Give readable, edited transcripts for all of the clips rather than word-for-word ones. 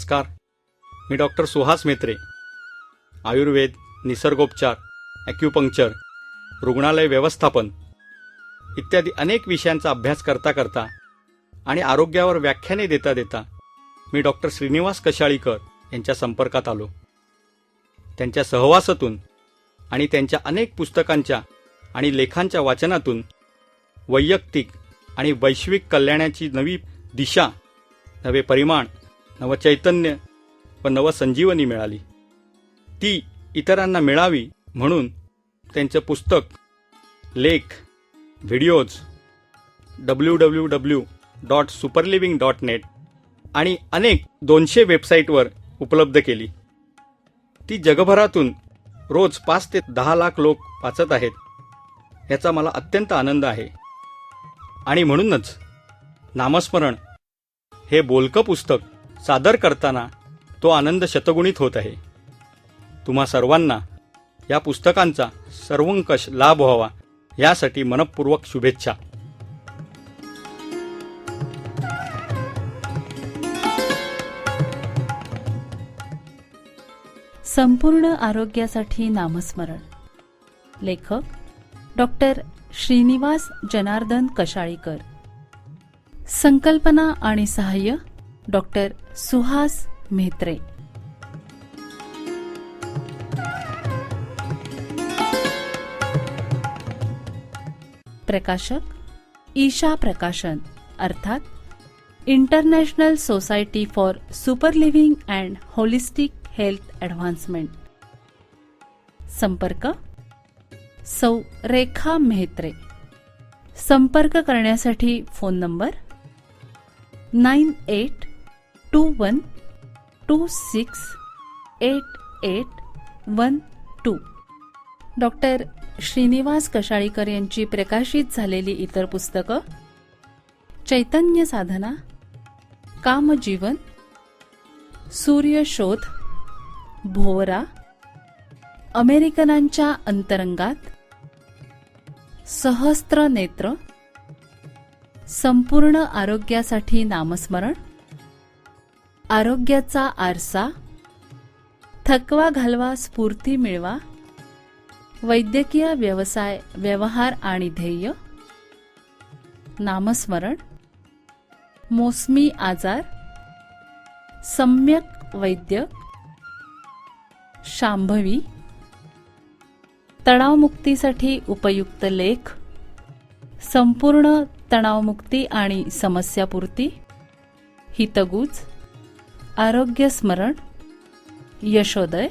नमस्कार. मी डॉक्टर सुहास मेत्रे. आयुर्वेद, निसर्गोपचार, ॲक्युपंक्चर, रुग्णालय व्यवस्थापन इत्यादी अनेक विषयांचा अभ्यास करता करता आणि आरोग्यावर व्याख्याने देता देता मी डॉक्टर श्रीनिवास कशाळीकर यांच्या संपर्कात आलो. त्यांच्या सहवासातून आणि त्यांच्या अनेक पुस्तकांच्या आणि लेखांच्या वाचनातून वैयक्तिक आणि वैश्विक कल्याणाची नवी दिशा, नवे परिमाण, नवचैतन्य व नवसंजीवनी मिळाली. ती इतरांना मिळावी म्हणून त्यांचं पुस्तक, लेख, व्हिडिओज www.superliving.net आणि अनेक 200 वेबसाईटवर उपलब्ध केली. ती जगभरातून रोज 5 ते 10 लाख लोक वाचत आहेत. याचा मला अत्यंत आनंद आहे. आणि म्हणूनच नामस्मरण हे बोलकं पुस्तक सादर करताना तो आनंद शतगुणित होत आहे. तुम्हा सर्वांना या पुस्तकांचा सर्वंकष लाभ व्हावा यासाठी मनपूर्वक शुभेच्छा. संपूर्ण आरोग्यासाठी नामस्मरण. लेखक डॉक्टर श्रीनिवास जनार्दन कशाळीकर. संकल्पना आणि सहाय्य डॉक्टर सुहास मेत्रे. प्रकाशक ईशा प्रकाशन अर्थात international society for super living and holistic health advancement. संपर्क सौ रेखा मेहत्रे. संपर्क करण्यासाठी phone number 9821268812. Doctor Shrinivas Kashalikar यांची प्रकाशित झालेली इतर पुस्तकं: चैतन्य साधना, कामजीवन, सूर्यशोध, भोवरा, अमेरिकनांच्या अंतरंगात, सहस्त्र नेत्र, संपूर्ण आरोग्यासाठी नामस्मरण, आरोग्याचा आरसा, थकवा घालवा स्फूर्ती मिळवा, वैद्यकीय व्यवसाय, व्यवहार आणि ध्येय, नामस्मरण, मोसमी आजार, सम्यक वैद्य, शांभवी, तणावमुक्तीसाठी उपयुक्त लेख, संपूर्ण तणावमुक्ती आणि समस्यापूर्ती, हितगुज, आरोग्य स्मरण, यशोदय,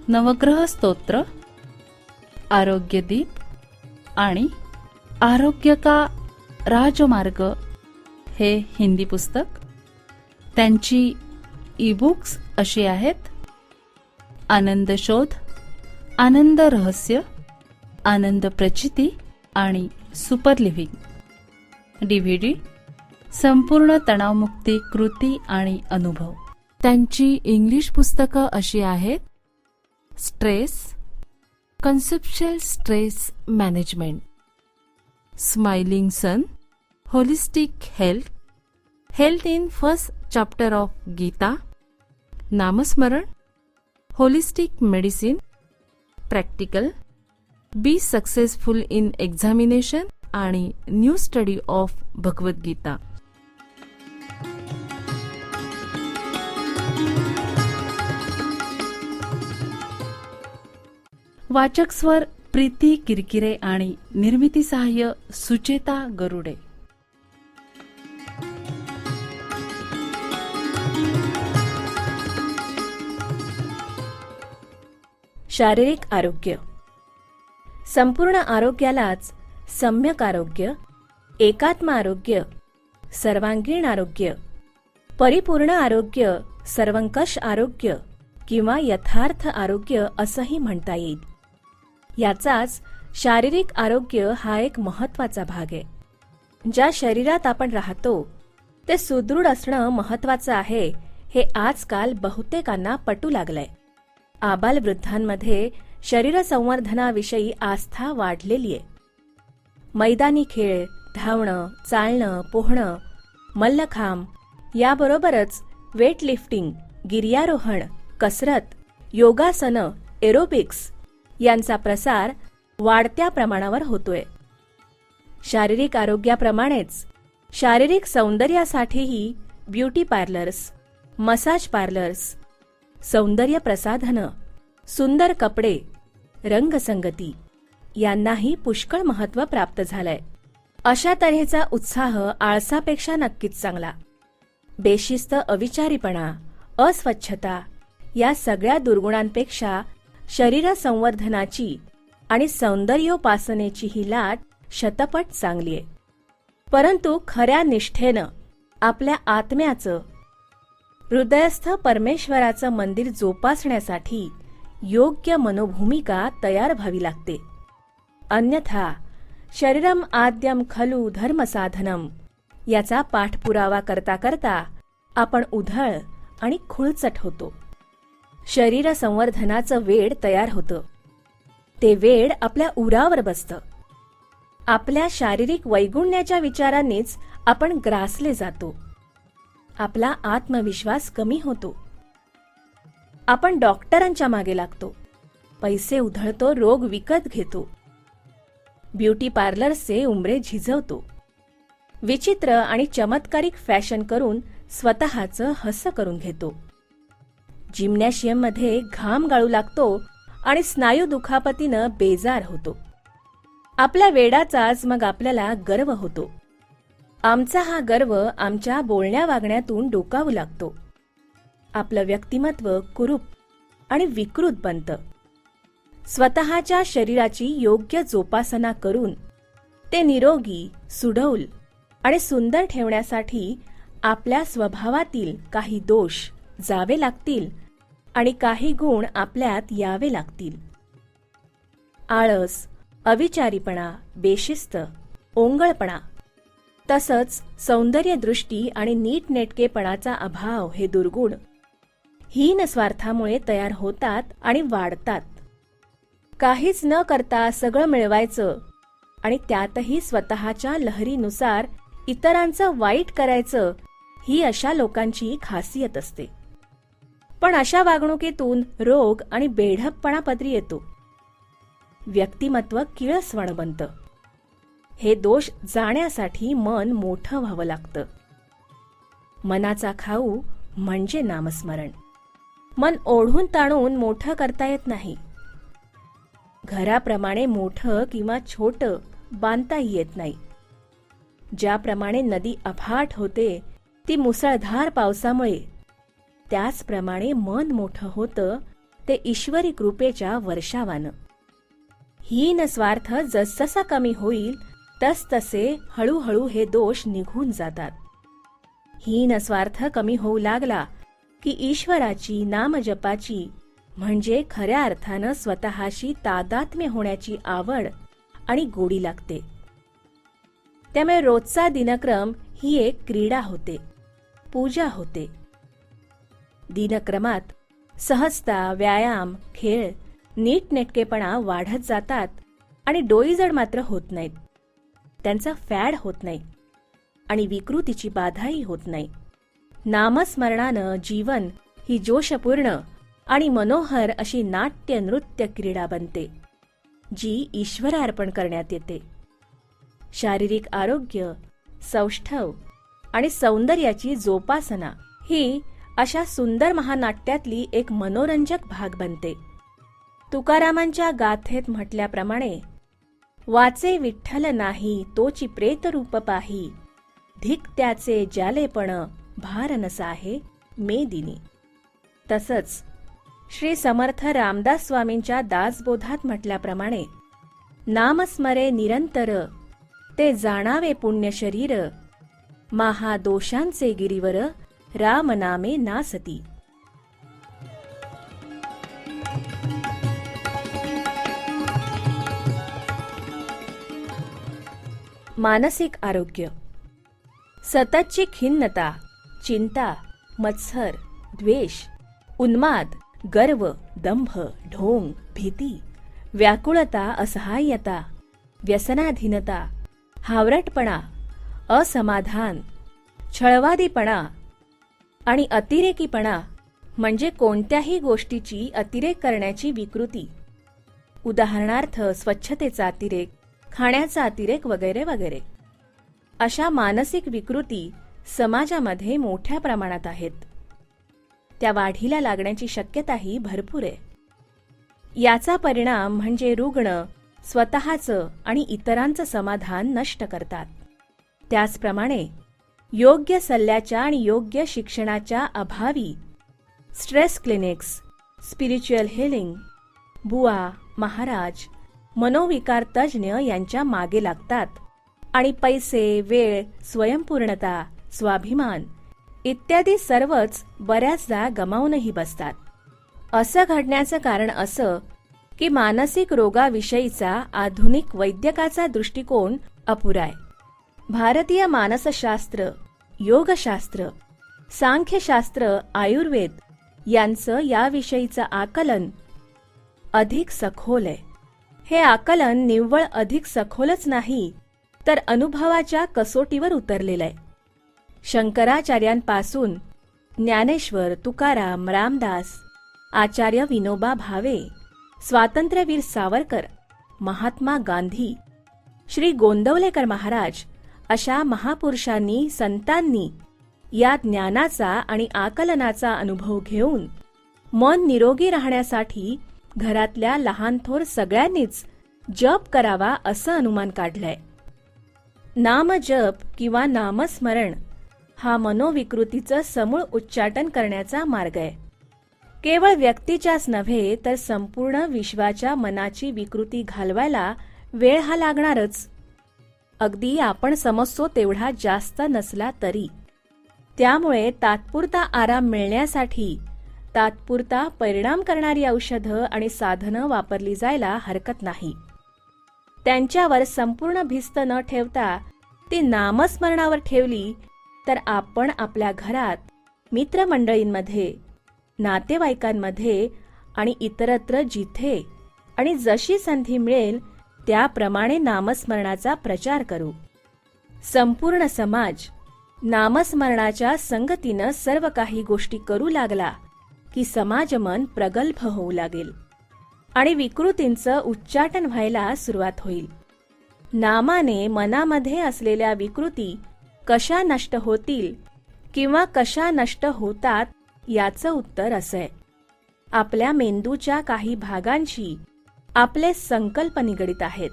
नवग्रह स्तोत्र, आरोग्यदीप आणि आरोग्य का राजमार्ग हे हिंदी पुस्तक. त्यांची ई-बुक्स अशी आहेत: आनंद शोध, आनंद रहस्य, आनंद प्रचिती आणि सुपर लिव्हिंग. DVD संपूर्ण तणावमुक्ती कृती आणि अनुभव. त्यांची इंग्लिश पुस्तकं अशी आहेत: stress, conceptual stress management, smiling sun, holistic health, health in first chapter of Gita, नामस्मरण, holistic medicine, practical, be successful in examination आणि न्यू स्टडी ऑफ भगवद्गीता. वाचक स्वर प्रीती किरकिरे आणि निर्मिती सहाय्य सुचेता गरुडे. शारीरिक आरोग्य. संपूर्ण आरोग्यालाच सम्यक आरोग्य, एकात्म आरोग्य, सर्वांगीण आरोग्य, परिपूर्ण आरोग्य, सर्वंकष आरोग्य किंवा यथार्थ आरोग्य असंही म्हणता येईल. याचाच शारीरिक आरोग्य हा एक महत्त्वाचा भाग आहे. ज्या शरीरात आपण राहतो ते सुदृढ असणं महत्त्वाचं आहे हे आजकाल बहुतेकांना पटू लागलंय. आबालवृद्धांमध्ये शरीर संवर्धनाविषयी आस्था वाढलेली आहे. मैदानी खेळ, धावणं, चालणं, पोहणं, मल्लखांब याबरोबरच वेटलिफ्टिंग, गिर्यारोहण, कसरत, योगासनं, एरोबिक्स यांचा प्रसार वाढत्या प्रमाणावर होतोय. शारीरिक आरोग्याप्रमाणेच शारीरिक सौंदर्यासाठीही ब्युटी पार्लर्स, मसाज पार्लर्स, सौंदर्य प्रसाधनं, सुंदर कपडे, रंगसंगती यांनाही पुष्कळ महत्त्व प्राप्त झालंय. अशा तऱ्हेचा उत्साह आळसापेक्षा नक्कीच चांगला. बेशिस्त, अविचारीपणा, अस्वच्छता या सगळ्या दुर्गुणांपेक्षा शरीर संवर्धनाची आणि सौंदर्योपासनेची ही लाट शतपट चांगली आहे. परंतु खऱ्या निष्ठेनं आपल्या आत्म्याचं, हृदयस्थ परमेश्वराचं मंदिर जोपासण्यासाठी योग्य मनोभूमिका तयार व्हावी लागते. अन्यथा शरीरम आद्यम खलु धर्मसाधनम याचा पाठपुरावा करता करता आपण उधळ आणि खुळचट होतो. शरीर संवर्धनाचं वेड तयार होतं. ते वेड आपल्या उरावर बसतं. आपल्या शारीरिक वैगुण्याच्या विचारांनीच आपण ग्रासले जातो. आपला आत्मविश्वास कमी होतो. आपण डॉक्टरांच्या मागे लागतो. पैसे उधळतो, रोग विकत घेतो. ब्युटी पार्लर्सचे उंबरे झिजवतो. विचित्र आणि चमत्कारिक फॅशन करून स्वतःचं हसं करून घेतो. जिम्नॅशियममध्ये घाम गाळू लागतो आणि स्नायू दुखापतीनं बेजार होतो. आपल्या वेडाचाच मग आपल्याला गर्व होतो. आमचा हा गर्व आमच्या बोलण्या वागण्यातून डोकावू लागतो. आपलं व्यक्तिमत्व कुरूप आणि विकृत बनतं. स्वतःच्या शरीराची योग्य जोपासना करून ते निरोगी, सुडौल आणि सुंदर ठेवण्यासाठी आपल्या स्वभावातील काही दोष जावे लागतील आणि काही गुण आपल्यात यावे लागतील. आळस, अविचारीपणा, बेशिस्त, ओंगळपणा तसंच सौंदर्यदृष्टी आणि नीटनेटकेपणाचा अभाव हे दुर्गुण हीन स्वार्थामुळे तयार होतात आणि वाढतात. काहीच न करता सगळं मिळवायचं आणि त्यातही स्वतःच्या लहरीनुसार इतरांचं वाईट करायचं ही अशा लोकांची खासियत असते. पण अशा वागणुकीतून रोग आणि बेढपपणा पदरी येतो. व्यक्तिमत्व किळसवाणं बनतं. हे दोष जाण्यासाठी मन मोठं व्हावं लागतं. मनाचा खाऊ म्हणजे नामस्मरण. मन ओढून ताणून मोठं करता येत नाही. घराप्रमाणे मोठं किंवा छोटं बांधताही येत नाही. ज्याप्रमाणे नदी अफाट होते ती मुसळधार पावसामुळे, त्याचप्रमाणे मन मोठं होतं ते ईश्वरी कृपेच्या वर्षावानं. हीन स्वार्थ जसजसा कमी होईल तसतसे हळूहळू हे दोष निघून जातात. हीन स्वार्थ कमी होऊ लागला की ईश्वराची, नामजपाची म्हणजे खऱ्या अर्थानं स्वतःशी तादात्म्य होण्याची आवड आणि गोडी लागते. त्यामुळे रोजचा दिनक्रम ही एक क्रीडा होते, पूजा होते. दिनक्रमात सहजता, व्यायाम, खेळ, नीटनेटकेपणा वाढत जातात आणि डोईजड मात्र होत नाहीत. त्यांचा फॅड होत नाही आणि विकृतीची बाधाही होत नाही. नामस्मरणानं जीवन ही जोशपूर्ण आणि मनोहर अशी नाट्य नृत्य क्रीडा बनते, जी ईश्वरार्पण करण्यात येते. शारीरिक आरोग्य, सौष्ठव आणि सौंदर्याची जोपासना ही अशा सुंदर महानाट्यातली एक मनोरंजक भाग बनते. तुकारामांच्या गाथेत म्हटल्याप्रमाणे, वाचे विठ्ठल नाही तोची प्रेतरूप पाही, धिक त्याचे जालेपण भार नसाहे मेदिनी. तसंच श्री समर्थ रामदास स्वामींच्या दासबोधात म्हटल्याप्रमाणे, नामस्मरे निरंतर ते जाणावे पुण्य शरीर, महादोषांचे गिरीवर रामनामे नासती. मानसिक आरोग्य. सततची खिन्नता, चिंता, मत्सर, द्वेष, उन्माद, गर्व, दंभ, ढोंग, भीती, व्याकुळता, असहाय्यता, व्यसनाधीनता, हावरटपणा, असमाधान, छळवादीपणा, आणि अतिरेकीपणा म्हणजे कोणत्याही गोष्टीची अतिरेक करण्याची विकृती. उदाहरणार्थ स्वच्छतेचा अतिरेक, खाण्याचा अतिरेक वगैरे वगैरे. अशा मानसिक विकृती समाजामध्ये मोठ्या प्रमाणात आहेत. त्या वाढीला लागण्याची शक्यताही भरपूर आहे. याचा परिणाम म्हणजे रुग्ण स्वतःचं आणि इतरांचं समाधान नष्ट करतात. त्याचप्रमाणे योग्य सल्ल्याच्या आणि योग्य शिक्षणाच्या अभावी स्ट्रेस क्लिनिक्स, स्पिरिच्युअल हिलिंग, बुवा, महाराज, मनोविकार तज्ज्ञ यांच्या मागे लागतात आणि पैसे, वेळ, स्वयंपूर्णता, स्वाभिमान इत्यादी सर्वच बऱ्याचदा गमावूनही बसतात. असं घडण्याचं कारण असं की मानसिक रोगाविषयीचा आधुनिक वैद्यकाचा दृष्टिकोन अपुरा आहे. भारतीय मानसशास्त्र, योगशास्त्र, सांख्यशास्त्र, आयुर्वेद यांचं याविषयीचं आकलन अधिक सखोल आहे. हे आकलन निव्वळ अधिक सखोलच नाही, तर अनुभवाच्या कसोटीवर उतरलेलं आहे. शंकराचार्यांपासून ज्ञानेश्वर, तुकाराम, रामदास, आचार्य विनोबा भावे, स्वातंत्र्यवीर सावरकर, महात्मा गांधी, श्री गोंदवलेकर महाराज अशा महापुरुषांनी, संतांनी या ज्ञानाचा आणि आकलनाचा अनुभव घेऊन मन निरोगी राहण्यासाठी घरातल्या लहान थोर सगळ्यांनीच जप करावा असं अनुमान काढलंय. नामजप किंवा नामस्मरण हा मनोविकृतीचं समूळ उच्चाटन करण्याचा मार्ग आहे. केवळ व्यक्तीच्याच नव्हे तर संपूर्ण विश्वाच्या मनाची विकृती घालवायला वेळ हा लागणारच. अगदी आपण समजतो तेवढा जास्त नसला तरी. त्यामुळे तात्पुरता आराम मिळण्यासाठी तात्पुरता परिणाम करणारी औषधं आणि साधनं वापरली जायला हरकत नाही. त्यांच्यावर संपूर्ण भिस्त न ठेवता ती नामस्मरणावर ठेवली तर आपण आपल्या घरात, मित्रमंडळींमध्ये, नातेवाईकांमध्ये आणि इतरत्र जिथे आणि जशी संधी मिळेल त्याप्रमाणे नामस्मरणाचा प्रचार करू. संपूर्ण समाज नामस्मरणाच्या संगतीनं सर्व काही गोष्टी करू लागला की समाजमन प्रगल्भ होऊ लागेल आणि विकृतींचं उच्चाटन व्हायला सुरुवात होईल. नामाने मनामध्ये असलेल्या विकृती कशा नष्ट होतील किंवा कशा नष्ट होतात याचं उत्तर असं आहे. आपल्या मेंदूच्या काही भागांशी आपले संकल्प निगडित आहेत,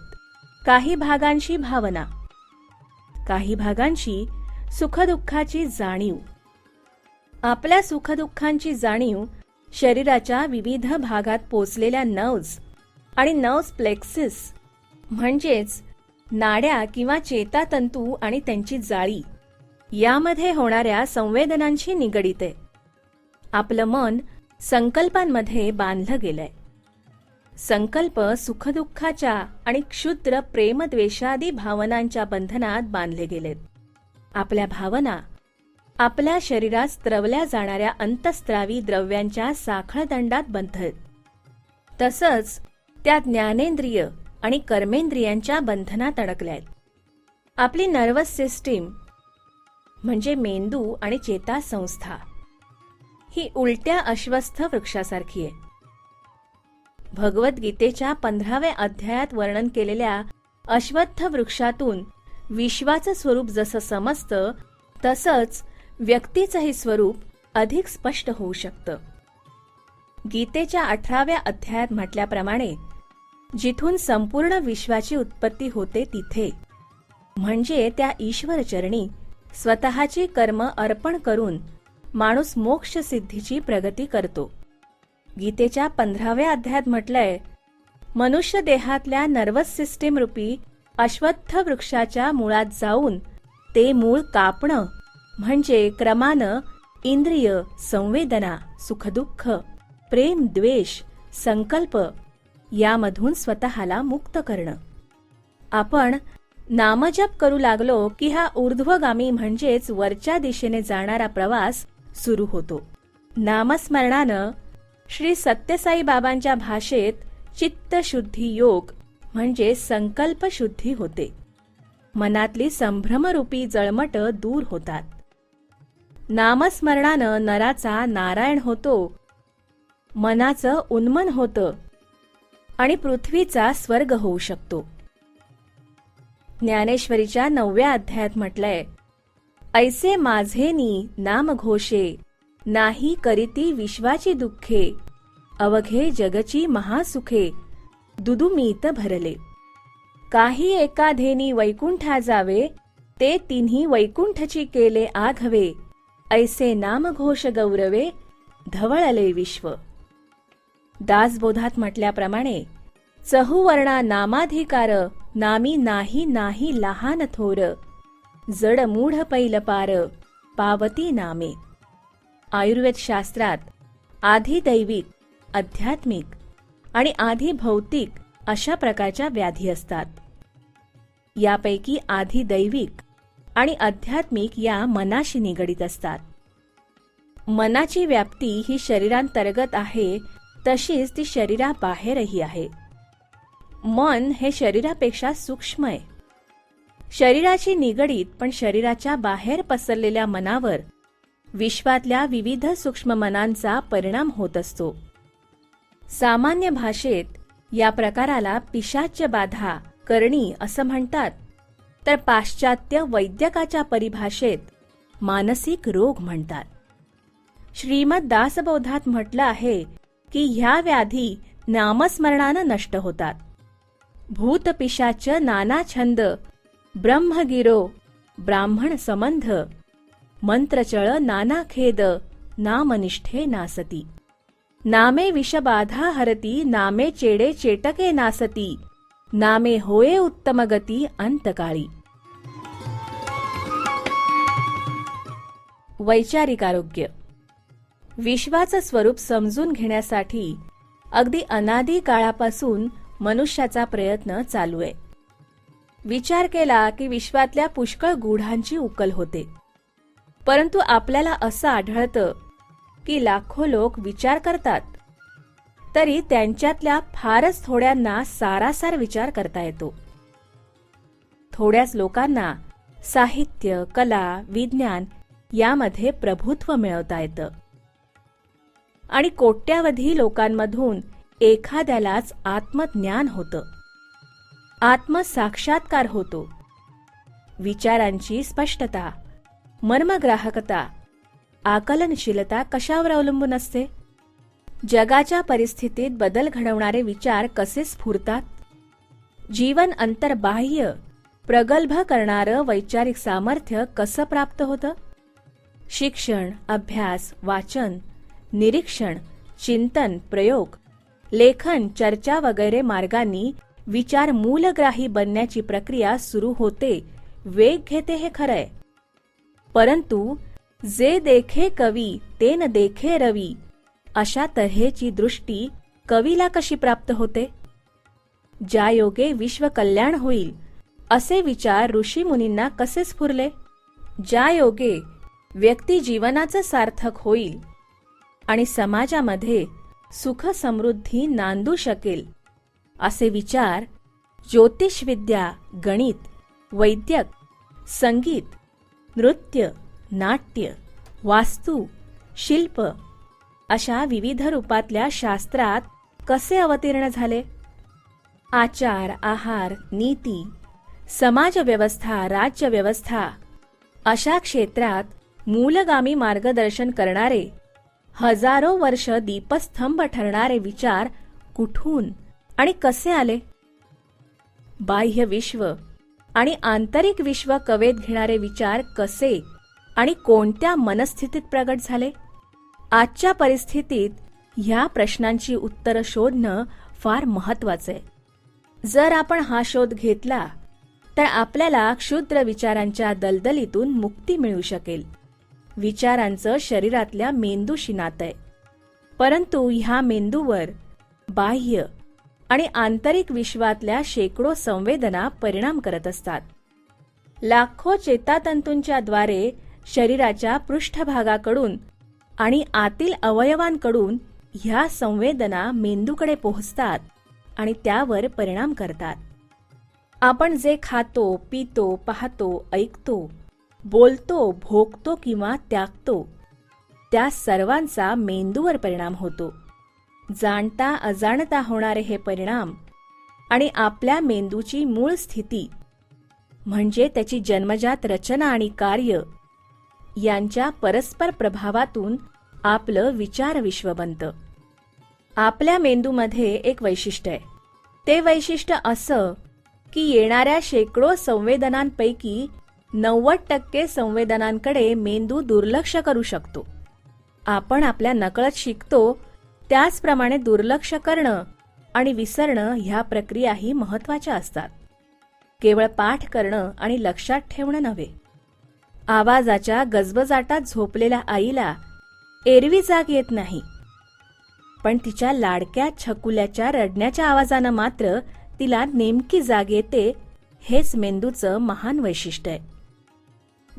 काही भागांशी भावना, काही भागांशी सुखदुःखाची जाणीव. आपल्या सुखदुःखांची जाणीव शरीराच्या विविध भागात पोचलेल्या नर्व्ज आणि नर्व्स प्लेक्सिस म्हणजेच नाड्या किंवा चेतातंतू आणि त्यांची जाळी यामध्ये होणाऱ्या संवेदनांशी निगडित आहे. आपलं मन संकल्पांमध्ये बांधलं गेलंय. संकल्प सुखदुःखाच्या आणि क्षुद्र प्रेमद्वेषादी भावनांच्या बंधनात बांधले गेलेत. आपल्या भावना आपल्या शरीरात स्त्रवल्या जाणाऱ्या अंतःस्त्रावी द्रव्यांच्या साखळदंडात बंधत. तसंच त्या ज्ञानेंद्रिय आणि कर्मेंद्रियांच्या बंधनात अडकल्यात. आपली नर्वस सिस्टीम म्हणजे मेंदू आणि चेतासंस्था ही उलट्या अश्वस्थ वृक्षासारखी आहे. भगवद्गीतेच्या 15व्या अध्यायात वर्णन केलेल्या अश्वत्थ वृक्षातून विश्वाचं स्वरूप जसं समजतं तसंच व्यक्तीचंही स्वरूप अधिक स्पष्ट होऊ शकतं. गीतेच्या 18व्या अध्यायात म्हटल्याप्रमाणे जिथून संपूर्ण विश्वाची उत्पत्ती होते तिथे म्हणजे त्या ईश्वरचरणी स्वतःची कर्म अर्पण करून माणूस मोक्ष सिद्धीची प्रगती करतो. गीतेच्या 15व्या अध्यायात म्हटलंय, मनुष्य देहातल्या नर्वस सिस्टीम रूपी अश्वत्थ वृक्षाच्या मुळात जाऊन ते मूळ कापणं म्हणजे क्रमानं इंद्रिय, संवेदना, सुखदुःख, प्रेम, द्वेष, संकल्प यामधून स्वतःला मुक्त करणं. आपण नामजप करू लागलो की हा ऊर्ध्वगामी म्हणजेच वरच्या दिशेने जाणारा प्रवास सुरू होतो. नामस्मरणानं श्री सत्यसाई बाबांच्या भाषेत चित्तशुद्धी योग म्हणजे संकल्प शुद्धी होते. मनातली संभ्रमरूपी जळमटं दूर होतात. नामस्मरणानं नराचा नारायण होतो, मनाचं उन्मन होतं आणि पृथ्वीचा स्वर्ग होऊ शकतो. ज्ञानेश्वरीच्या 9व्या अध्यायात म्हटलंय, ऐसे माझेनी नाम घोषे, नाही करीती विश्वाची दुःखे, अवघे जगची महासुखे, दुदुमीत भरले. काही एकाधेनी वैकुंठा जावे, ते तिन्ही वैकुंठची केले आघवे, ऐसे नामघोष गौरवे, धवळले विश्व. दासबोधात म्हटल्याप्रमाणे, चहुवर्णा नामाधिकार, नामी नाही नाही लहान थोर, जड मूढ पैल पार, पावती नामे. आयुर्वेद शास्त्रात आधी दैविक, आध्यात्मिक आणि आधी भौतिक अशा प्रकारच्या व्याधी असतात. यापैकी आधी दैविक आणि आध्यात्मिक या मनाशी निगडीत असतात. मनाची व्याप्ती ही शरीरांतर्गत आहे, तशीच ती शरीराबाहेरही आहे. मन हे शरीरापेक्षा सूक्ष्म आहे. शरीराची निगडीत पण शरीराच्या बाहेर पसरलेल्या मनावर विश्वातल्या विविध सूक्ष्म मनांचा परिणाम होत असतो. सामान्य भाषेत या प्रकाराला पिशाच्य बाधा करणी असं म्हणतात, तर पाश्चात्य वैद्यकाच्या परिभाषेत मानसिक रोग म्हणतात. श्रीमद दासबोधात म्हटलं आहे की ह्या व्याधी नामस्मरणानं नष्ट होतात. भूत पिशाच नाना छंद, ब्रह्मगिरो ब्राह्मण संबंध, मंत्रचळ नाना खेद, नामनिष्ठे नासती. नामे विषबाधा हरती, नामे चेडे चेटके नासती, नामे होये उत्तम गती अंतकाळी. वैचारिक आरोग्य. विश्वाचं स्वरूप समजून घेण्यासाठी अगदी अनादी काळापासून मनुष्याचा प्रयत्न चालू आहे. विचार केला की विश्वातल्या पुष्कळ गूढांची उकल होते. परंतु आपल्याला असं आढळतं की लाखो लोक विचार करतात, तरी त्यांच्यातल्या फारच थोड्यांना सारासार विचार करता येतो. थोड्याच लोकांना साहित्य, कला, विज्ञान यामध्ये प्रभुत्व मिळवता येतं आणि कोट्यावधी लोकांमधून एखाद्यालाच आत्मज्ञान होतं, आत्मसाक्षात्कार होतो. विचारांची स्पष्टता, मर्मग्राहकता, आकलनशीलता कशावर अवलंबून असते? जगाच्या परिस्थितीत बदल घडवणारे विचार कसे स्फुरतात? जीवन अंतर्बाह्य प्रगल्भ करणारं वैचारिक सामर्थ्य कसं प्राप्त होतं? शिक्षण, अभ्यास, वाचन, निरीक्षण, चिंतन, प्रयोग, लेखन, चर्चा वगैरे मार्गांनी विचार मूलग्राही बनण्याची प्रक्रिया सुरू होते, वेग घेते हे खरंय. परंतु जे देखे कवी ते न देखे रवी, अशा तऱ्हेची दृष्टी कवीला कशी प्राप्त होते? ज्या योगे विश्व कल्याण होईल असे विचार ऋषीमुनींना कसे स्फुरले? ज्या योगे व्यक्ती जीवनाचं सार्थक होईल आणि समाजामध्ये सुख समृद्धी नांदू शकेल असे विचार ज्योतिषविद्या, गणित, वैद्यक, संगीत, नृत्य, नाट्य, वास्तू, शिल्प अशा विविध रूपातल्या शास्त्रात कसे अवतीर्ण झाले? आचार, आहार, नीती, समाजव्यवस्था, राज्यव्यवस्था अशा क्षेत्रात मूलगामी मार्गदर्शन करणारे, हजारो वर्ष दीपस्तंभ ठरणारे विचार कुठून आणि कसे आले? बाह्य विश्व आणि आंतरिक विश्व कवेत घेणारे विचार कसे आणि कोणत्या मनस्थितीत प्रगट झाले? आजच्या परिस्थितीत ह्या प्रश्नांची उत्तरं शोधणं फार महत्वाचं आहे. जर आपण हा शोध घेतला तर आपल्याला क्षुद्र विचारांच्या दलदलीतून मुक्ती मिळू शकेल. विचारांचं शरीरातल्या मेंदूशी नातं आहे, परंतु ह्या मेंदूवर बाह्य आणि आंतरिक विश्वातल्या शेकडो संवेदना परिणाम करत असतात. लाखो चेतातंतूंच्या द्वारे शरीराच्या पृष्ठभागाकडून आणि आतील अवयवांकडून ह्या संवेदना मेंदूकडे पोहोचतात आणि त्यावर परिणाम करतात. आपण जे खातो, पितो, पाहतो, ऐकतो, बोलतो, भोगतो किंवा त्यागतो त्या सर्वांचा मेंदूवर परिणाम होतो. जाणता अजाणता होणारे हे परिणाम आणि आपल्या मेंदूची मूळ स्थिती म्हणजे त्याची जन्मजात रचना आणि कार्य यांच्या परस्पर प्रभावातून आपलं विचार विश्व बनतं. आपल्या मेंदूमध्ये एक वैशिष्ट्य आहे. ते वैशिष्ट्य असं की येणाऱ्या शेकडो संवेदनांपैकी 90% संवेदनांकडे मेंदू दुर्लक्ष करू शकतो. आपण आपल्या नकळत शिकतो त्याचप्रमाणे दुर्लक्ष करणं आणि विसरणं ह्या प्रक्रियाही महत्त्वाच्या असतात. केवळ पाठ करणं आणि लक्षात ठेवणं नव्हे. आवाजाच्या गजबजाटात झोपलेल्या आईला एरवी जाग येत नाही, पण तिच्या लाडक्या छकुल्याच्या रडण्याच्या आवाजानं मात्र तिला नेमकी जाग येते. हेच मेंदूचं महान वैशिष्ट्य आहे.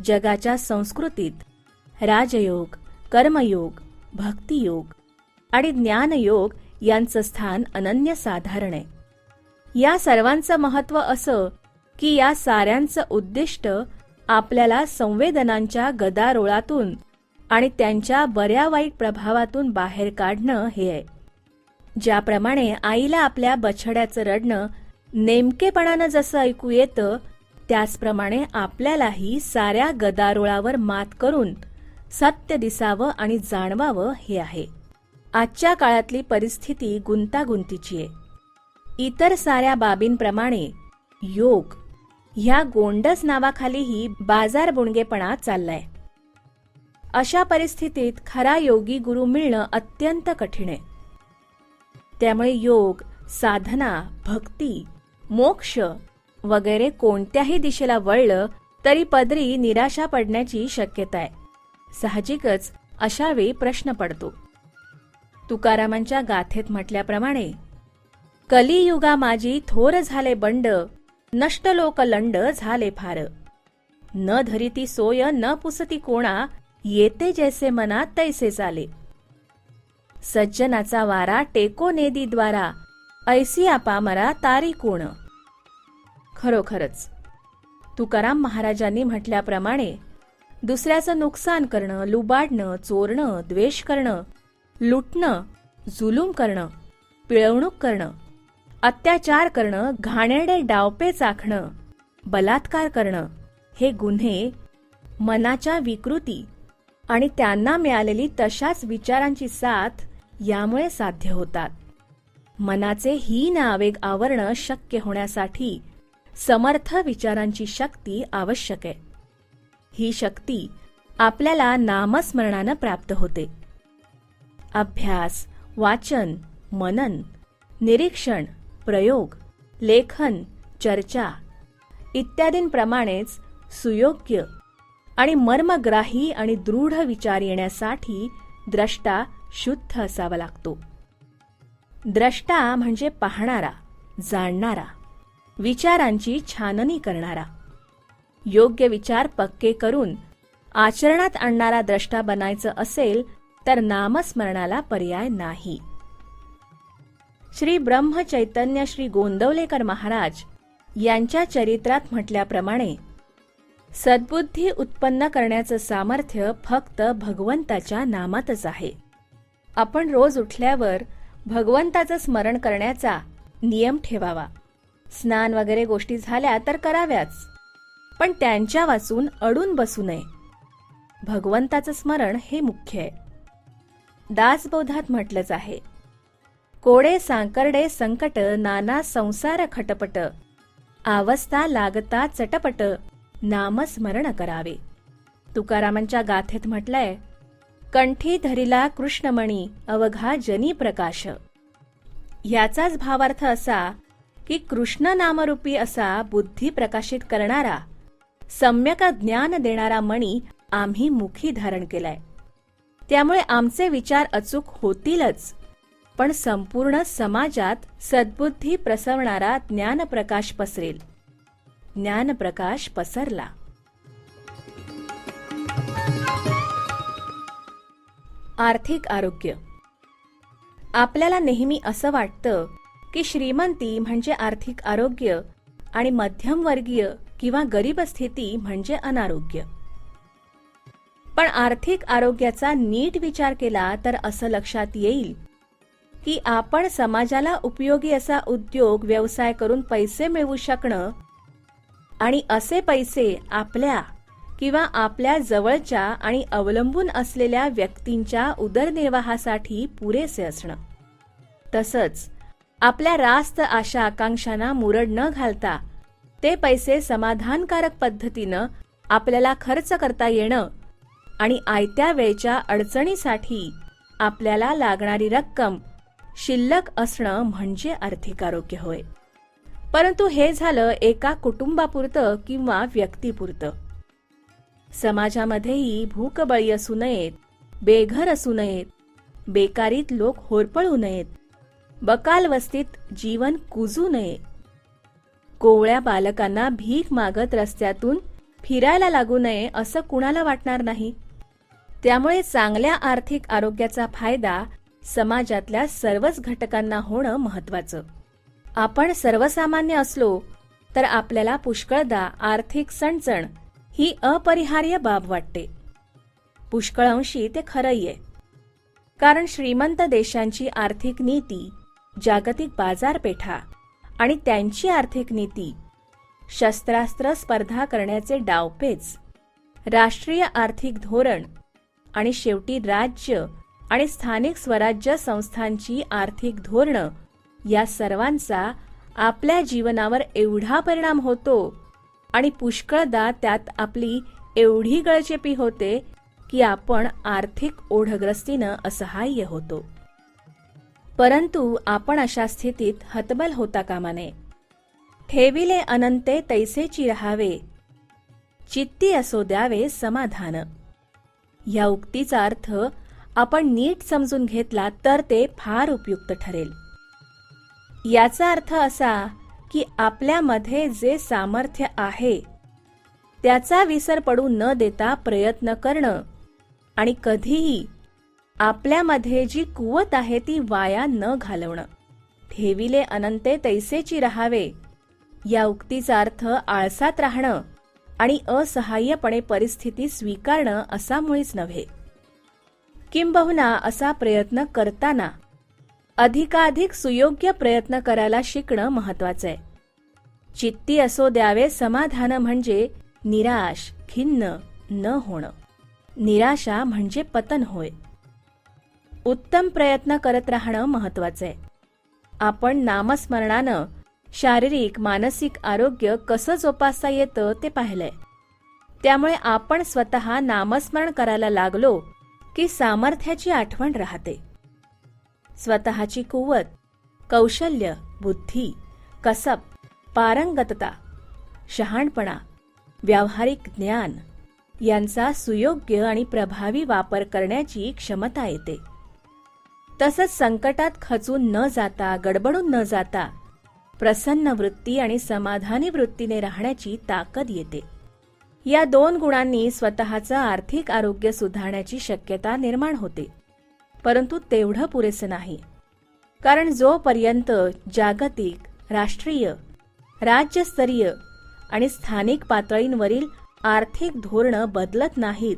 जगाच्या संस्कृतीत राजयोग, कर्मयोग, भक्तियोग आणि ज्ञानयोग यांचं स्थान अनन्यसाधारण आहे. या सर्वांचं महत्त्व असं की या साऱ्यांचं उद्दिष्ट आपल्याला संवेदनांच्या गदारोळातून आणि त्यांच्या बऱ्या वाईट प्रभावातून बाहेर काढणं हे आहे. ज्याप्रमाणे आईला आपल्या बछड्याचं रडणं नेमकेपणानं जसं ऐकू येतं, त्याचप्रमाणे आपल्यालाही साऱ्या गदारोळावर मात करून सत्य दिसावं आणि जाणवावं हे आहे. आजच्या काळातली परिस्थिती गुंतागुंतीची आहे. इतर साऱ्या बाबींप्रमाणे योग ह्या गोंडस नावाखालीही बाजारबुणगेपणा चाललाय. अशा परिस्थितीत खरा योगी गुरु मिळणं अत्यंत कठीण आहे. त्यामुळे योग, साधना, भक्ती, मोक्ष वगैरे कोणत्याही दिशेला वळलं तरी पदरी निराशा पडण्याची शक्यता आहे. साहजिकच अशावेळी प्रश्न पडतो. तुकारामांच्या गाथेत म्हटल्याप्रमाणे, कलियुगा माझी थोर झाले बंड, नष्ट लोक लंड झाले फार. न धरिती सोय न पुसती कोणा, येते जैसे मना तैसे चाले. सज्जनाचा वारा टेको नेदी द्वारा, ऐसी आपामरा तारी कोण. खरोखरच तुकाराम महाराजांनी म्हटल्याप्रमाणे दुसऱ्याचं नुकसान करणं, लुबाडणं, चोरणं, द्वेष करणं, लुटणं, जुलूम करणं, पिळवणूक करणं, अत्याचार करणं, घाणेरडे डावपे चाखणं, बलात्कार करणं हे गुन्हे मनाच्या विकृती आणि त्यांना मिळालेली तशाच विचारांची साथ यामुळे साध्य होतात. मनाचे हीन आवेग आवरणं शक्य होण्यासाठी समर्थ विचारांची शक्ती आवश्यक आहे. ही शक्ती आपल्याला नामस्मरणानं प्राप्त होते. अभ्यास, वाचन, मनन, निरीक्षण, प्रयोग, लेखन, चर्चा इत्यादींप्रमाणेच सुयोग्य आणि मर्मग्राही आणि दृढ विचार येण्यासाठी द्रष्टा शुद्ध असावा लागतो. द्रष्टा म्हणजे पाहणारा, जाणणारा, विचारांची छाननी करणारा. योग्य विचार पक्के करून आचरणात आणणारा द्रष्टा बनायचं असेल तर नामस्मरणाला पर्याय नाही. श्री ब्रह्मचैतन्य श्री गोंदवलेकर महाराज यांच्या चरित्रात म्हटल्याप्रमाणे, सद्बुद्धी उत्पन्न करण्याचं सामर्थ्य फक्त भगवंताच्या नामातच आहे. आपण रोज उठल्यावर भगवंताचं स्मरण करण्याचा नियम ठेवावा. स्नान वगैरे गोष्टी झाल्या तर कराव्याच, पण त्यांच्या वाचून अडून बसू नये. भगवंताचं स्मरण हे मुख्य आहे. दासबोधात म्हटलंच आहे, कोडे सांकर्डे संकट नाना संसार खटपट, अवस्था लागता चटपट नामस्मरण करावे. तुकारामांच्या गाथेत म्हटलंय, कंठी धरिला कृष्णमणी अवघा जनी प्रकाश. याचाच भावार्थ असा की कृष्ण नामरूपी असा बुद्धी प्रकाशित करणारा, सम्यक ज्ञान देणारा मणी आम्ही मुखी धारण केलाय. त्यामुळे आमचे विचार अचूक होतीलच, पण संपूर्ण समाजात सद्बुद्धी प्रसवणारा ज्ञानप्रकाश पसरेल. ज्ञानप्रकाश पसरला. आर्थिक आरोग्य. आपल्याला नेहमी असं वाटतं की श्रीमंती म्हणजे आर्थिक आरोग्य आणि मध्यमवर्गीय किंवा गरीब स्थिती म्हणजे अनारोग्य. पण आर्थिक आरोग्याचा नीट विचार केला तर असं लक्षात येईल की आपण समाजाला उपयोगी असा उद्योग व्यवसाय करून पैसे मिळवू शकणं आणि असे पैसे आपल्या किंवा आपल्या जवळच्या आणि अवलंबून असलेल्या व्यक्तींच्या उदरनिर्वाहासाठी पुरेसे असणं, तसंच आपल्या रास्त आशा आकांक्षांना मुरड न घालता ते पैसे समाधानकारक पद्धतीनं आपल्याला खर्च करता येणं आणि आयत्या वेळच्या अडचणीसाठी आपल्याला लागणारी रक्कम शिल्लक असणं म्हणजे आर्थिक आरोग्य होय. परंतु हे झालं एका कुटुंबापुरतं किंवा व्यक्तीपुरतं. समाजामध्येही भूकबळी असू नयेत, बेघर असू नयेत, बेकारीत लोक होरपळू नयेत, बकाल वस्तीत जीवन कुजू नये, कोवळ्या बालकांना भीक मागत रस्त्यातून फिरायला लागू नये असं कुणाला वाटणार नाही. त्यामुळे चांगल्या आर्थिक आरोग्याचा फायदा समाजातल्या सर्वच घटकांना होणं महत्वाचं. आपण सर्वसामान्य असलो तर आपल्याला पुष्कळदा आर्थिक चणचण ही अपरिहार्य बाब वाटते. पुष्कळ अंशी ते खरंही आहे. कारण श्रीमंत देशांची आर्थिक नीती, जागतिक बाजारपेठा आणि त्यांची आर्थिक नीती, शस्त्रास्त्र स्पर्धा करण्याचे डावपेच, राष्ट्रीय आर्थिक धोरण आणि शेवटी राज्य आणि स्थानिक स्वराज्य संस्थांची आर्थिक धोरणं या सर्वांचा आपल्या जीवनावर एवढा परिणाम होतो आणि पुष्कळदा त्यात आपली एवढी गळचेपी होते की आपण आर्थिक ओढग्रस्तीनं असहाय्य होतो. परंतु आपण अशा स्थितीत हतबल होता कामा नये. ठेविले अनंते तैसेची राहावे, चित्ती असो द्यावे समाधान. या उक्तीचा अर्थ आपण नीट समजून घेतला तर ते फार उपयुक्त ठरेल. याचा अर्थ असा की आपल्यामध्ये जे सामर्थ्य आहे त्याचा विसर पडू न देता प्रयत्न करणं आणि कधीही आपल्यामध्ये जी कुवत आहे ती वाया न घालवणं. ठेविले अनंते तैसेची राहावे या उक्तीचा अर्थ आळसात राहणं आणि असहाय्यपणे परिस्थिती स्वीकारणं असा मुळीच नव्हे. किंबहुना असा प्रयत्न करताना अधिकाधिक सुयोग्य प्रयत्न करायला शिकणं महत्वाचं आहे. चित्ती असो द्यावे समाधान म्हणजे निराश, खिन्न न होणं. निराशा म्हणजे पतन होय. उत्तम प्रयत्न करत राहणं महत्वाचं आहे. आपण नामस्मरणानं शारीरिक मानसिक आरोग्य कसं जोपासता येतं ते पाहिलंय. त्यामुळे आपण स्वतः नामस्मरण करायला लागलो की सामर्थ्याची आठवण राहते. स्वतःची कुवत, कौशल्य, बुद्धी, कसब, पारंगतता, शहाणपणा, व्यावहारिक ज्ञान यांचा सुयोग्य आणि प्रभावी वापर करण्याची क्षमता येते. तसंच संकटात खचून न जाता, गडबडून न जाता प्रसन्न वृत्ती आणि समाधानी वृत्तीने राहण्याची ताकद येते. या दोन गुणांनी स्वतःचं आर्थिक आरोग्य सुधारण्याची शक्यता निर्माण होते. परंतु तेवढं पुरेसं नाही. कारण जोपर्यंत जागतिक, राष्ट्रीय, राज्यस्तरीय आणि स्थानिक पातळींवरील आर्थिक धोरणं बदलत नाहीत,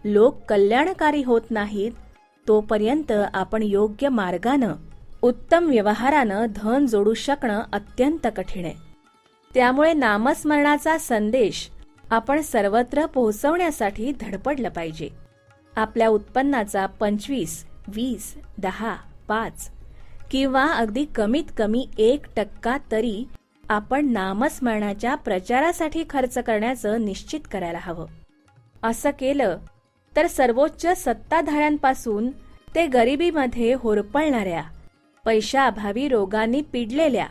लोक कल्याणकारी होत नाहीत, तोपर्यंत आपण योग्य मार्गानं, उत्तम व्यवहारानं धन जोडू शकणं अत्यंत कठीण आहे. त्यामुळे नामस्मरणाचा संदेश आपण सर्वत्र पोहोचवण्यासाठी धडपडलं पाहिजे. आपल्या उत्पन्नाचा 25, 20, 10, 5 किंवा अगदी कमीत कमी 1% तरी आपण नामस्मरणाच्या प्रचारासाठी खर्च करण्याचं निश्चित करायला हवं. असं केलं तर सर्वोच्च सत्ताधाऱ्यांपासून ते गरिबीमध्ये होरपळणाऱ्या, पैशाअभावी रोगांनी पिडलेल्या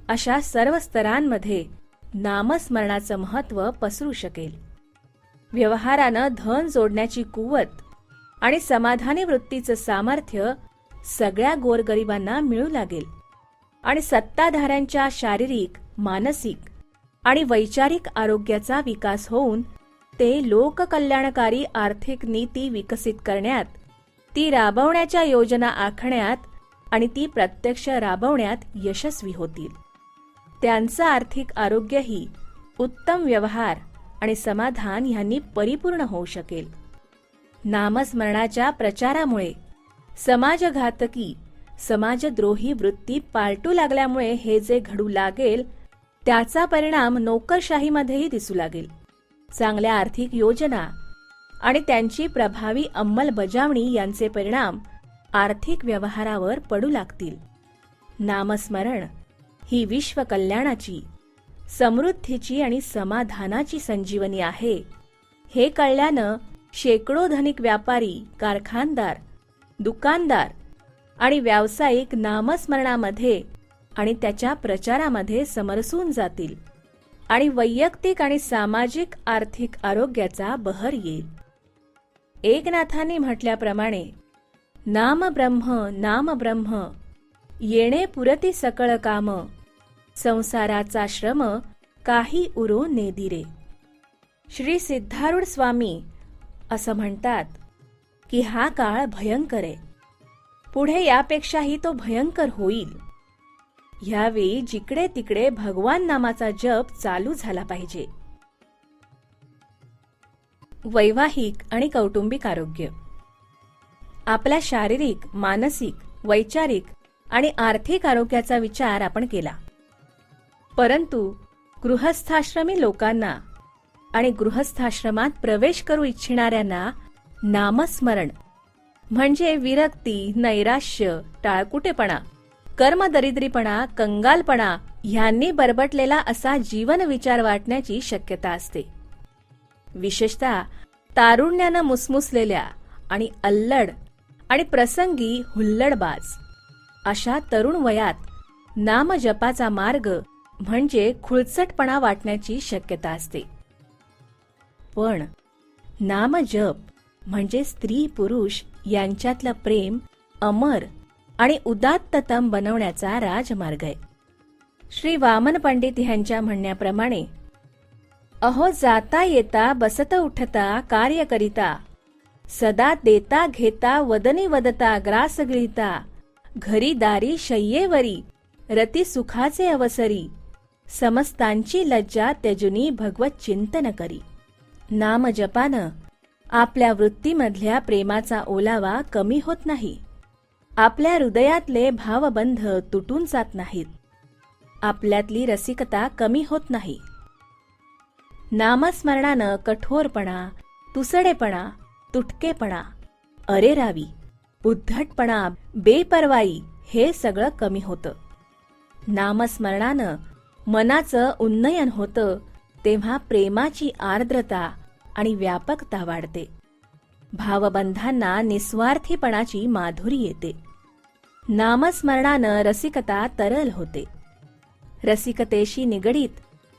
अशा सर्व स्तरांमध्ये नामस्मरणाचं महत्त्व पसरू शकेल. व्यवहारानं धन जोडण्याची कुवत आणि समाधानी वृत्तीचं सामर्थ्य सगळ्या गोरगरिबांना मिळू लागेल आणि सत्ताधाऱ्यांच्या शारीरिक, मानसिक आणि वैचारिक आरोग्याचा विकास होऊन ते लोककल्याणकारी आर्थिक नीती विकसित करण्यात, ती राबवण्याच्या योजना आखण्यात आणि ती प्रत्यक्ष राबवण्यात यशस्वी होतील. त्यांचं आर्थिक आरोग्यही उत्तम व्यवहार आणि समाधान ह्यांनी परिपूर्ण होऊ शकेल. नामस्मरणाच्या प्रचारामुळे समाजघातकी समाजद्रोही वृत्ती पालटू लागल्यामुळे हे जे घडू लागेल त्याचा परिणाम नोकरशाहीमध्येही दिसू लागेल. चांगल्या आर्थिक योजना आणि त्यांची प्रभावी अंमलबजावणी यांचे परिणाम आर्थिक व्यवहारावर पडू लागतील. नामस्मरण ही विश्वकल्याणाची, समृद्धीची आणि समाधानाची संजीवनी आहे हे कळल्यानं शेकडो धनिक व्यापारी, कारखानदार, दुकानदार आणि व्यावसायिक नामस्मरणामध्ये आणि त्याच्या प्रचारामध्ये समरसून जातील आणि वैयक्तिक आणि सामाजिक आर्थिक आरोग्याचा बहर येईल. एकनाथांनी म्हटल्याप्रमाणे नाम ब्रह्म येणे पुरती सकळ काम, संसाराचा श्रम काही उरो नेदिरे. श्री सिद्धारूढ स्वामी असं म्हणतात की हा काळ भयंकर आहे. पुढे यापेक्षाही तो भयंकर होईल. ह्यावेळी जिकडे तिकडे भगवान नामाचा जप चालू झाला पाहिजे. वैवाहिक आणि कौटुंबिक आरोग्य. आपल्या शारीरिक, मानसिक, वैचारिक आणि आर्थिक आरोग्याचा विचार आपण केला. परंतु गृहस्थाश्रमी लोकांना आणि गृहस्थाश्रमात प्रवेश करू इच्छिणाऱ्यांना नामस्मरण म्हणजे विरक्ती, नैराश्य, टाळकुटेपणा, कर्मदरिद्रीपणा, कंगालपणा ह्यांनी बरबटलेला असा जीवन विचार वाटण्याची शक्यता असते. विशेषतः तारुण्यानं मुसमुसलेल्या आणि अल्लड आणि प्रसंगी हुल्लडबाज अशा तरुण वयात नामजपाचा मार्ग म्हणजे खुळचटपणा वाटण्याची शक्यता असते. पण नामजप म्हणजे स्त्री पुरुष यांच्यातलं प्रेम अमर आणि उदात्ततम बनवण्याचा राजमार्ग आहे. श्री वामन पंडित यांच्या म्हणण्याप्रमाणे अहो जाता येता बसत उठता कार्य करिता, सदा देता घेता वदनी वदता ग्रास गिळिता, घरी दारी शय्येवरी रती सुखाचे अवसरी, समस्तांची लज्जा त्यजुनी भगवत चिंतन करी. नामजपानं आपल्या वृत्तीमधल्या प्रेमाचा ओलावा कमी होत नाही. आपल्या हृदयातले भावबंध तुटून जात नाहीत. आपल्यातली रसिकता कमी होत नाही. नामस्मरणानं कठोरपणा, तुसडेपणा, तुटकेपणा, अरेरावी, उद्धटपणा, बेपर्वाई हे सगळं कमी होतं. नामस्मरणानं मनाचं उन्नयन होतं तेव्हा प्रेमाची आर्द्रता आणि व्यापकता वाढते. भावबंधांना निस्वार्थीपणाची माधुरी येते. नामस्मरणानं रसिकता तरल होते. रसिकतेशी निगडीत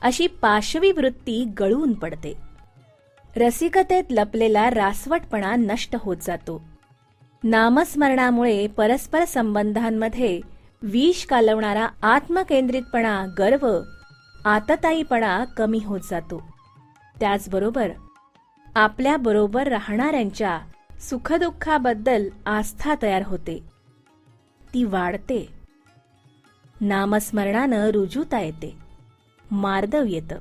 अशी पाशवी वृत्ती गळून पडते. रसिकतेत लपलेला रासवटपणा नष्ट होत जातो. नामस्मरणामुळे परस्पर संबंधांमध्ये विष कालवणारा आत्मकेंद्रितपणा, गर्व, आतताईपणा कमी होत जातो. त्याचबरोबर आपल्याबरोबर राहणाऱ्यांच्या सुखदुःखाबद्दल आस्था तयार होते, ती वाढते. नामस्मरणानं रुजूता येते, मार्दव येतं.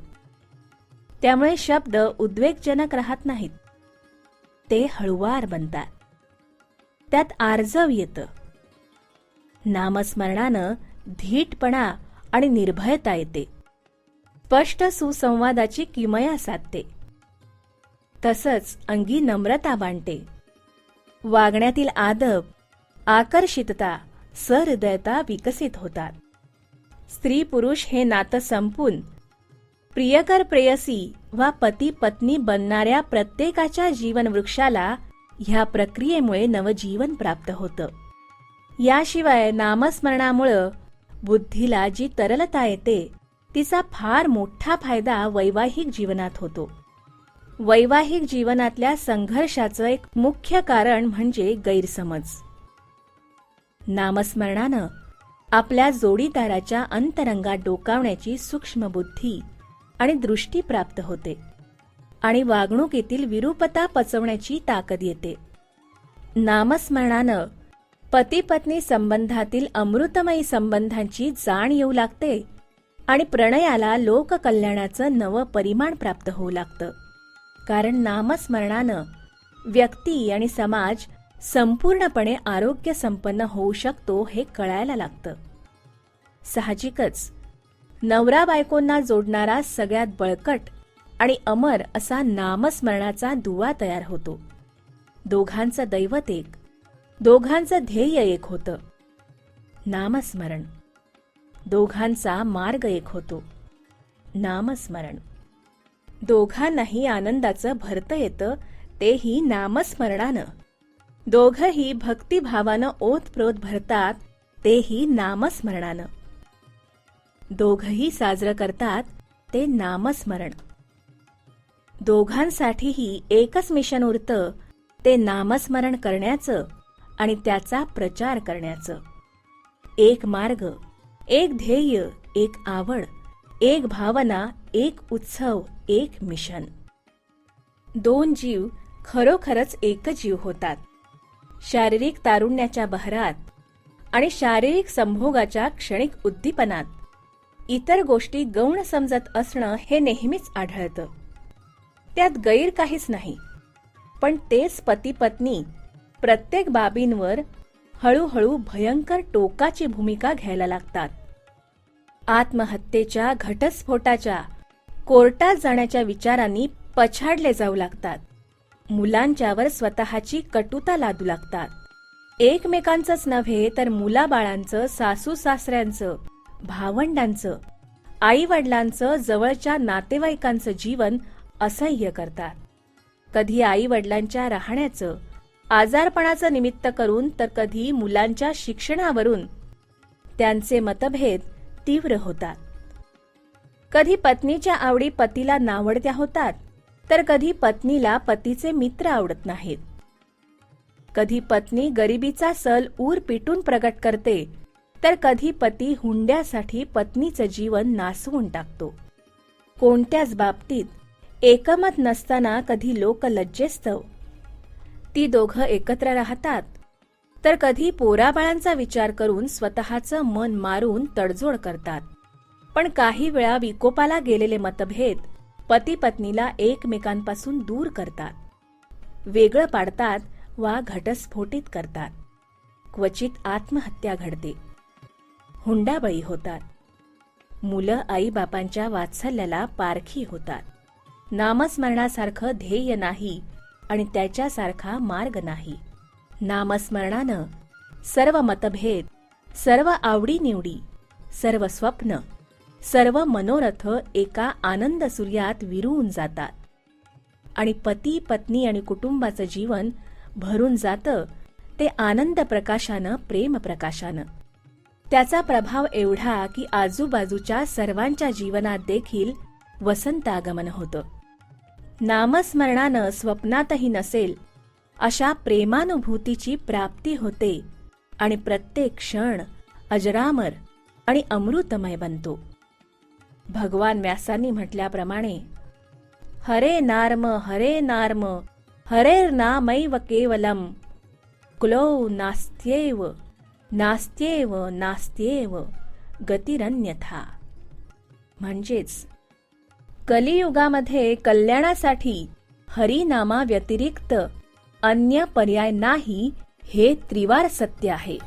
त्यामुळे शब्द उद्वेगजनक राहत नाहीत, ते हळुवार बनतात. त्यात आर्जव येतं. नामस्मरणानं धीटपणा आणि निर्भयता येते. स्पष्ट सुसंवादाची किमया साधते. तसंच अंगी नम्रता बांधते. वागण्यातील आदब, आकर्षितता, सहृदयता विकसित होतात. स्त्री पुरुष हे नातं संपून प्रियकर प्रेयसी वा पती पत्नी बनणाऱ्या प्रत्येकाच्या जीवनवृक्षाला ह्या प्रक्रियेमुळे नवजीवन प्राप्त होतं. याशिवाय नामस्मरणामुळं बुद्धीला जी तरलता येते तिचा फार मोठा फायदा वैवाहिक जीवनात होतो. वैवाहिक जीवनातल्या संघर्षाचं एक मुख्य कारण म्हणजे गैरसमज. नामस्मरणानं आपल्या जोडीदाराच्या अंतरंगात डोकावण्याची सूक्ष्म बुद्धी आणि दृष्टी प्राप्त होते आणि वागणुकीतील विरूपता पचवण्याची ताकद येते. नामस्मरणानं पती-पत्नी संबंधातील अमृतमयी संबंधांची जाण येऊ लागते आणि प्रणयाला लोककल्याणाचं नवं परिमाण प्राप्त होऊ लागतं. कारण नामस्मरणानं व्यक्ती आणि समाज संपूर्णपणे आरोग्य संपन्न होऊ शकतो हे कळायला लागतं. साहजिकच नवरा बायकोंना जोडणारा सगळ्यात बळकट आणि अमर असा नामस्मरणाचा दुवा तयार होतो. दोघांचं दैवत एक, दोघांचं ध्येय एक होतं. नामस्मरण. दोघांचा मार्ग एक होतो. नामस्मरण. दोघांनाही आनंदाचं भरतं येतं, तेही नामस्मरणानं. दोघंही भक्तिभावानं ओतप्रोत भरतात, तेही नामस्मरणानं. दोघंही साजरं करतात, ते नामस्मरण. दोघांसाठीही एकच मिशन उरतं, ते नामस्मरण करण्याचं आणि त्याचा प्रचार करण्याचं. एक मार्ग, एक ध्येय, एक आवड, एक भावना, एक उत्सव, एक मिशन. दोन जीव खरोखरच एकच जीव होतात. शारीरिक तारुण्याच्या बहरात आणि शारीरिक संभोगाच्या क्षणिक उद्दीपनात इतर गोष्टी गौण समजत असणं हे नेहमीच आढळतं. त्यात गैर काहीच नाही. पण तेच पती पत्नी प्रत्येक बाबींवर हळूहळू भयंकर टोकाची भूमिका घ्यायला लागतात. आत्महत्येच्या, घटस्फोटाच्या, कोर्टात जाण्याच्या विचारांनी पछाडले जाऊ लागतात. मुलांच्यावर स्वतःची कटुता लादू लागतात. एकमेकांचंच नव्हे तर मुलाबाळांचं, सासू सासऱ्यांचं, भावंडांचं, आई वडिलांचं, जवळच्या नातेवाईकांचं जीवन असह्य करतात. कधी आई वडिलांच्या राहण्याचं, आजारपणाचं निमित्त करून तर कधी मुलांच्या शिक्षणावरून त्यांचे मतभेद तीव्र होतात. कधी पत्नीच्या आवडी पतीला नावडत्या होतात, तर कधी पत्नीला पतीचे मित्र आवडत नाहीत. कधी पत्नी गरिबीचा सल ऊर पिटून प्रगट करते, तर कधी पती हुंड्यासाठी पत्नीचं जीवन नासवून टाकतो. कोणत्याच बाबतीत एकमत नसताना कधी लोक लज्जेस्तव ती दोघं एकत्र राहतात, तर कधी पोराबाळांचा विचार करून स्वतःचं मन मारून तडजोड करतात. पण काही वेळा विकोपाला गेलेले मतभेद पती पत्नीला एकमेकांपासून दूर करतात, वेगळं पाडतात वा घटस्फोटित करतात. क्वचित आत्महत्या घडते, हुंडाबळी होतात. मुलं आईबापांच्या वात्सल्याला पारखी होतात. नामस्मरणासारखं ध्येय नाही आणि त्याच्यासारखा मार्ग नाही. नामस्मरणानं सर्व मतभेद, सर्व आवडीनिवडी, सर्व स्वप्न, सर्व मनोरथ एका आनंद सूर्यात विरून जातात आणि पती पत्नी आणि कुटुंबाचं जीवन भरून जातं ते आनंद प्रकाशानं, प्रेम प्रकाशानं. त्याचा प्रभाव एवढा की आजूबाजूच्या सर्वांच्या जीवनात देखील वसंतागमन होतं. नामस्मरणानं स्वप्नातही नसेल अशा प्रेमानुभूतीची प्राप्ती होते आणि प्रत्येक क्षण अजरामर आणि अमृतमय बनतो. भगवान व्यासांनी म्हटल्याप्रमाणे हरे नार्म हरेर्नामैव केवलम कुलो नास्त्येव नास्त्येव नास्त्येव गतिरन्यथा. म्हणजेच कलियुगामध्ये कल्याणासाठी हरिनामा व्यतिरिक्त अन्य पर्याय नाही हे त्रिवार सत्य आहे.